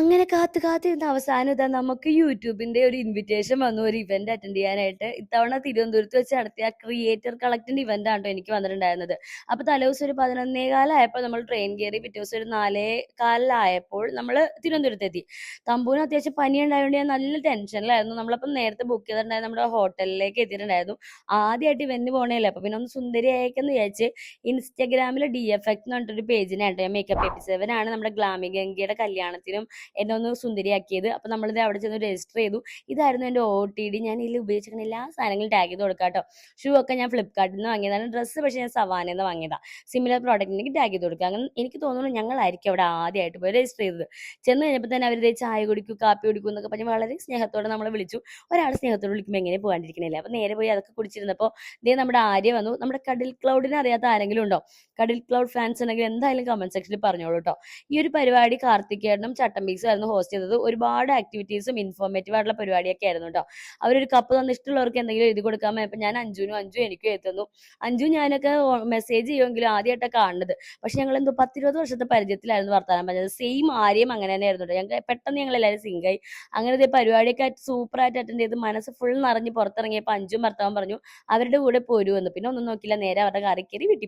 അങ്ങനെ കാത്തിരുന്ന അവസാനം ഇതാ നമുക്ക് യൂട്യൂബിന്റെ ഒരു ഇൻവിറ്റേഷൻ വന്നു ഒരു ഇവന്റ് അറ്റൻഡ് ചെയ്യാനായിട്ട്. ഇത്തവണ തിരുവനന്തപുരത്ത് വെച്ച് നടത്തിയ ക്രിയേറ്റർ കളക്ടിന്റെ ഇവന്റ് ആണ് ട്ടോ എനിക്ക് വന്നിട്ടുണ്ടായിരുന്നത്. അപ്പൊ തലേദിവസം ഒരു 11:15 ആയപ്പോൾ നമ്മൾ ട്രെയിൻ കയറി. പിറ്റേ ദിവസം ഒരു 4:15 നമ്മൾ തിരുവനന്തപുരത്ത് എത്തി. തമ്പുവിന് അത്യാവശ്യം പനി ഉണ്ടായതുകൊണ്ട് ഞാൻ നല്ല ടെൻഷനിലായിരുന്നു. നമ്മളപ്പം നേരത്തെ ബുക്ക് ചെയ്തിട്ടുണ്ടായിരുന്ന നമ്മുടെ ഹോട്ടലിലേക്ക് എത്തിയിട്ടുണ്ടായിരുന്നു. ആദ്യമായിട്ട് ഇവന്റിന് പോണേല്ലേ, അപ്പൊ പിന്നെ ഒന്ന് സുന്ദരിയായേക്കെന്ന് വിചാരിച്ച് ഇൻസ്റ്റാഗ്രാമിൽ DFX എന്ന് പറഞ്ഞിട്ടൊരു പേജിനായിട്ട് ഞാൻ മേക്കപ്പ് 87 ആണ് നമ്മുടെ ഗ്ലാമി ഗംഗയുടെ കല്യാണത്തിനും എന്നെ ഒന്ന് സുന്ദരിയാക്കിയത്. അപ്പൊ നമ്മളിത് അവിടെ ചെന്ന് രജിസ്റ്റർ ചെയ്തു. ഇതായിരുന്നു എൻ്റെ OTD. ഞാൻ ഇതിൽ ഉപയോഗിച്ചിരിക്കുന്ന എല്ലാ സാധനങ്ങളും ടാഗ് ചെയ്ത് കൊടുക്കാം കേട്ടോ. ഷൂ ഒക്കെ ഞാൻ ഫ്ലിപ്കാർട്ടിൽ നിന്ന് വാങ്ങിയതാണ്. ഡ്രസ്സ് പക്ഷേ ഞാൻ സവാനയിൽ നിന്ന് വാങ്ങിയതാ. സിമിലർ പ്രോഡക്റ്റിലേക്ക് ടാഗ് ചെയ്ത് കൊടുക്കുക. അങ്ങനെ എനിക്ക് തോന്നുന്നു ഞങ്ങളായിരിക്കും അവിടെ ആദ്യമായിട്ട് പോയി രജിസ്റ്റർ ചെയ്തത്. ചെന്ന് കഴിഞ്ഞപ്പോൾ തന്നെ അവർ ചായ കുടിക്കൂ, കാപ്പി കുടിക്കൂ എന്നൊക്കെ പറഞ്ഞ് വളരെ സ്നേഹത്തോടെ നമ്മളെ വിളിച്ചു. ഒരാൾ സ്നേഹത്തോടെ വിളിക്കുമ്പോൾ എങ്ങനെ പോകാണ്ടിരിക്കണില്ല. അപ്പോൾ നേരെ പോയി അതൊക്കെ കുടിച്ചിരുന്നപ്പോൾ ദേ നമ്മുടെ ആര്യ വന്നു. നമ്മുടെ കടിൽ ക്ലൗഡിനെ അറിയാത്ത ആരെങ്കിലും ഉണ്ടോ? കടിൽ ക്ലൗഡ് ഫാൻസ് ഉണ്ടെങ്കിൽ എന്തായാലും കമന്റ് സെക്ഷനിൽ പറഞ്ഞോളൂ കേട്ടോ. ഈ ഒരു പരിപാടി കാർത്തികേയനും ചട്ടമ്പീസും ആയിരുന്നു ഹോസ്റ്റ് ചെയ്തത്. ഒരുപാട് ആക്ടിവിറ്റീസും ഇൻഫോർമേറ്റീവ് ആയിട്ടുള്ള പരിപാടിയൊക്കെ ആയിരുന്നു കേട്ടോ. അവരൊരു കപ്പ് തന്ന് ഇഷ്ടമുള്ളവർക്ക് എന്തെങ്കിലും എഴുതി കൊടുക്കാൻ പറഞ്ഞപ്പോൾ ഞാൻ അഞ്ജു എനിക്കും എഴുതി തന്നു. അഞ്ജു ഞാനൊക്കെ മെസ്സേജ് ചെയ്യുമെങ്കിലും ആദ്യമായിട്ടാണ് കാണുന്നത്. പക്ഷെ ഞങ്ങൾ എന്തോ 10-20 വർഷത്തെ പരിചയത്തിലായിരുന്നു വർത്താനം പറഞ്ഞത്. സെയിം ആര്യം അങ്ങനെ തന്നെ ആയിരുന്നു കേട്ടോ. ഞങ്ങൾ പെട്ടെന്ന് ഞങ്ങൾ എല്ലാവരും സിങ്കായി. അങ്ങനത്തെ പരിപാടിയൊക്കെ സൂപ്പറായിട്ട് അറ്റൻഡ് ചെയ്ത് മനസ്സ് ഫുൾ നിറഞ്ഞ് പുറത്തിറങ്ങിയപ്പോൾ അഞ്ജും ഭർത്താവും പറഞ്ഞു അവരുടെ കൂടെ പോരുമെന്ന്. പിന്നെ ഒന്നും നോക്കില്ല, നേരെ അവരുടെ കാറിൽ കയറി വീട്ടിൽ